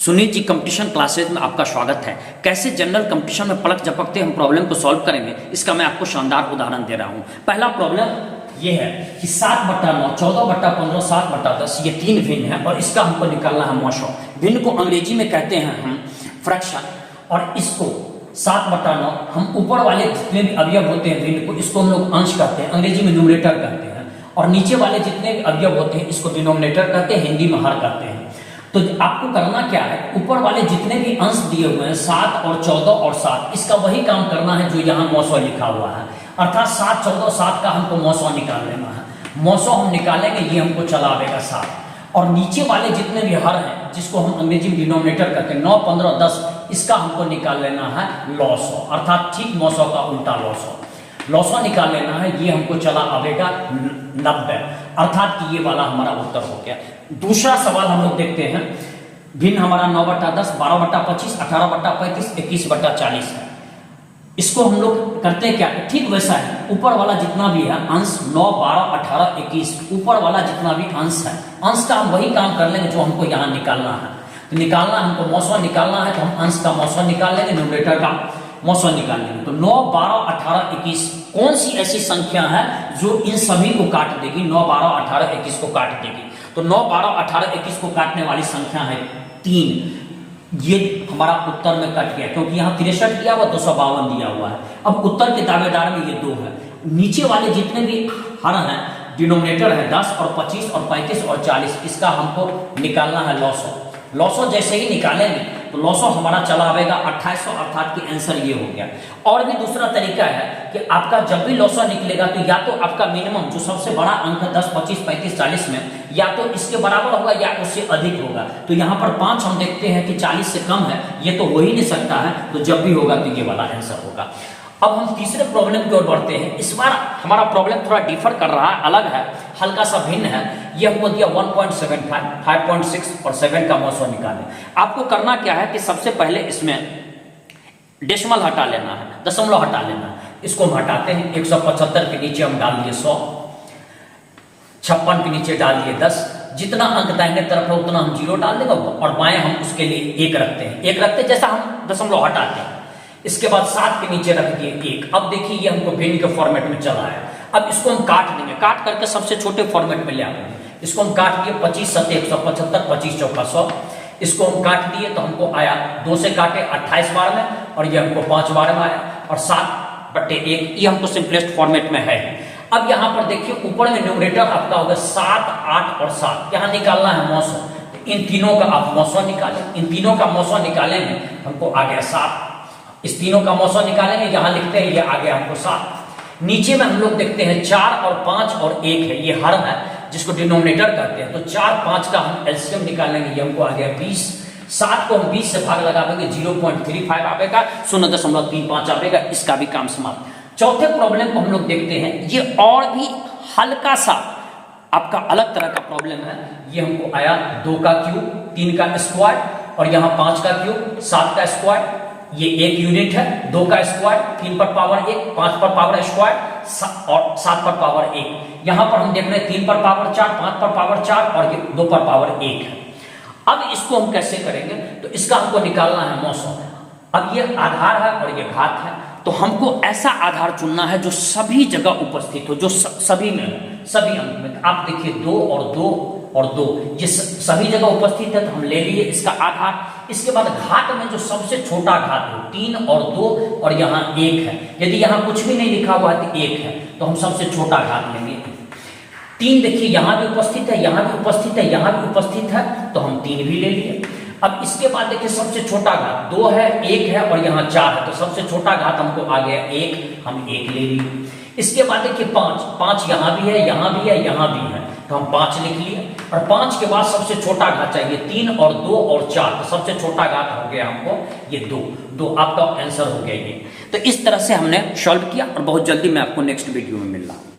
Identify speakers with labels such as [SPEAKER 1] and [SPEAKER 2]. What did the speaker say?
[SPEAKER 1] Sunil ji competition classes में आपका स्वागत है। कैसे जनरल कंपटीशन में पलक झपकते हम प्रॉब्लम को सॉल्व करेंगे, इसका मैं आपको शानदार उदाहरण दे रहा हूं। पहला प्रॉब्लम ये है कि 7/9, 14/15, 7/10 ये तीन भिन्न है और इसका हमको निकालना है मोशो। भिन्न को अंग्रेजी में कहते हैं हम फ्रैक्शन, और इसको 7/9 हम ऊपर वाले जितने भी अवयव होते हैं भिन्न को, इसको हम लोग अंश कहते हैं, अंग्रेजी में न्यूमरेटर कहते हैं, और नीचे वाले जितने भी अवयव होते हैं इसको डिनोमिनेटर कहते हैं, हिंदी में हर कहते हैं। तो आपको करना क्या है, ऊपर वाले जितने भी अंश दिए हुए हैं 7 और 14 और 7, इसका वही काम करना है जो यहाँ मौसो लिखा हुआ है, अर्थात 7, 14, 7 का हमको मौसो निकाल लेना है। मौसो हम निकालेंगे, ये हमको चला आवेगा 7, और नीचे वाले जितने भी हर हैं जिसको हम अंग्रेजी में डिनोमिनेटर कहते हैं 9, 15, 10, इसका हमको निकाल लेना है लॉसो, अर्थात ठीक मौसो का उल्टा लॉसो। लॉसो निकाल लेना है, ये हमको चला आवेगा 90, अर्थात कि ये वाला हमारा उत्तर हो गया। दूसरा सवाल हम लोग देखते हैं। भिन्न हमारा 9/10, 12/25, 18/35, 21/40 है। इसको हम लोग करते हैं क्या, ठीक वैसा है, ऊपर वाला जितना भी है अंश 9, 12, 18, 21, ऊपर वाला जितना भी अंश है, अंश का हम वही काम कर लेंगे जो हमको यहाँ निकालना है। तो निकालना हमको मौसो निकालना है, तो हम अंश का मौसो निकाल लेंगे, न्यूमरेटर का मौसो निकाल लेंगे। तो 9, 12, 18, 21 कौन सी ऐसी संख्या है जो इन सभी को काट देगी, 9, 12, 18, 21 को काट देगी? तो 9, 12, 18, 21 को काटने वाली संख्या है 3। ये हमारा उत्तर में कट गया, क्योंकि यहाँ 63 दिया हुआ, 252 दिया हुआ है। अब उत्तर के दावेदार में ये 2 है। नीचे वाले जितने भी हर हैं, डिनोमिनेटर है 10 और 25 और 35 और 40, इसका हमको निकालना है लॉसो। लॉसो जैसे ही निकालेंगे तो लॉसो हमारा चला आवेगा 2800, अर्थात कि आंसर ये हो गया। और भी दूसरा तरीका है कि आपका जब भी लॉसो निकलेगा तो या तो आपका मिनिमम जो सबसे बड़ा अंक है 10, 25, 35, 40 में, या तो इसके बराबर होगा या उससे अधिक होगा। तो यहाँ पर 5 हम देखते हैं कि 40 से कम है, ये तो हो ही नहीं सकता है, तो जब भी होगा तो ये वाला आंसर होगा। अब हम तीसरे प्रॉब्लम की ओर बढ़ते हैं। इस बार हमारा प्रॉब्लम थोड़ा डिफर कर रहा है, अलग है, हल्का सा भिन्न है। ये हमको दिया 1.75, 5.6 और 7 का मौसो निकालें। आपको करना क्या है कि सबसे पहले इसमें डेसिमल हटा लेना है, दशमलव हटा लेना है। इसको हम हटाते हैं। 175 के नीचे हम डाल दिए 100, 56 के नीचे डाल दिए 10, जितना अंक दाहिने तरफ है उतना हम 0 डाल देंगे, और बाएं हम उसके लिए 1 रखते हैं। 1 रखते जैसा हम दशमलव हटाते हैं। इसके बाद 7 के नीचे रख दिए 1। अब देखिए ये हमको भिन्न के फॉर्मेट में चला है। अब इसको हम काट देंगे, काट करके सबसे छोटे फॉर्मेट में ले आएंगे। इसको हम काट दिए 25 7 175, 25 चौका 100। इसको हम काट दिए तो हमको आया, 2 से काटे 28 बार में, और ये हमको 5 बार में आया, और 7/1 ये हमको सिंपलेस्ट फॉर्मेट में है। अब यहाँ पर देखिए ऊपर में न्यूमरेटर आपका होगा 7, 8 और 7, यहाँ निकालना है मौसो। इन तीनों का आप मौसो निकालें। इन तीनों का मौसो निकालेंगे हमको आ गया 7। इस तीनों का मौसो निकालेंगे, यहाँ लिखते हैं ये आ गया हमको 7। नीचे में हम लोग देखते हैं 4 और 5 और 1 है, ये हर है जिसको डिनोमिनेटर कहते हैं। तो 4, 5 का हम एलसीएम निकालेंगे, ये हमको आ गया 20। 7 को हम 20 से भाग लगाएंगे, 0.35 आएगा, 0.35 आएगा, इसका भी काम समाप्त। चौथे प्रॉब्लम को हम लोग देखते हैं। ये और भी हल्का सा आपका अलग तरह का प्रॉब्लम है। ये हमको आया 2 का क्यूब, 3 का स्क्वायर, और यहाँ 5 का क्यूब, 7 का स्क्वायर। ये 1 यूनिट है, 2 का स्क्वायर, 3 पर पावर 1, 5 पर पावर स्क्वायर, और 7 पर पावर 1। यहाँ पर हम देख रहे हैं 3 पर पावर 4, 5 पर पावर 4, और ये 2 पर पावर 1 है। अब इसको हम कैसे करेंगे, तो इसका हमको निकालना है मौसो। अब ये आधार है और ये घात है, तो हमको ऐसा आधार चुनना है जो सभी जगह उपस्थित हो, जो सभी में, सभी अंक में। आप देखिए 2 और 2 और 2, ये सभी जगह उपस्थित है, तो हम ले लिए इसका आधार। इसके बाद घात में जो सबसे छोटा घात हो, 3 और 2 और यहाँ 1 है। यदि यहाँ कुछ भी नहीं लिखा हुआ है तो 1 है, तो हम सबसे छोटा घात लेंगे। 3 देखिए यहाँ भी उपस्थित है, यहाँ भी उपस्थित है, यहाँ भी उपस्थित है, तो हम 3 भी ले लिए। अब इसके बाद देखिए सबसे छोटा घात 2 है, 1 है, और यहाँ 4 है, तो सबसे छोटा घात हमको आ गया 1, हम 1 ले लिए। इसके बाद देखिए 5 यहाँ भी है, यहाँ भी है, यहाँ भी है, तो हम 5 लिख लिए। और 5 के बाद सबसे छोटा घात चाहिए 3 और 2 और 4, तो सबसे छोटा घात हो गया हमको ये 2 आपका आंसर हो गया ये। तो इस तरह से हमने सॉल्व किया, और बहुत जल्दी मैं आपको नेक्स्ट वीडियो में मिल रहा हूँ।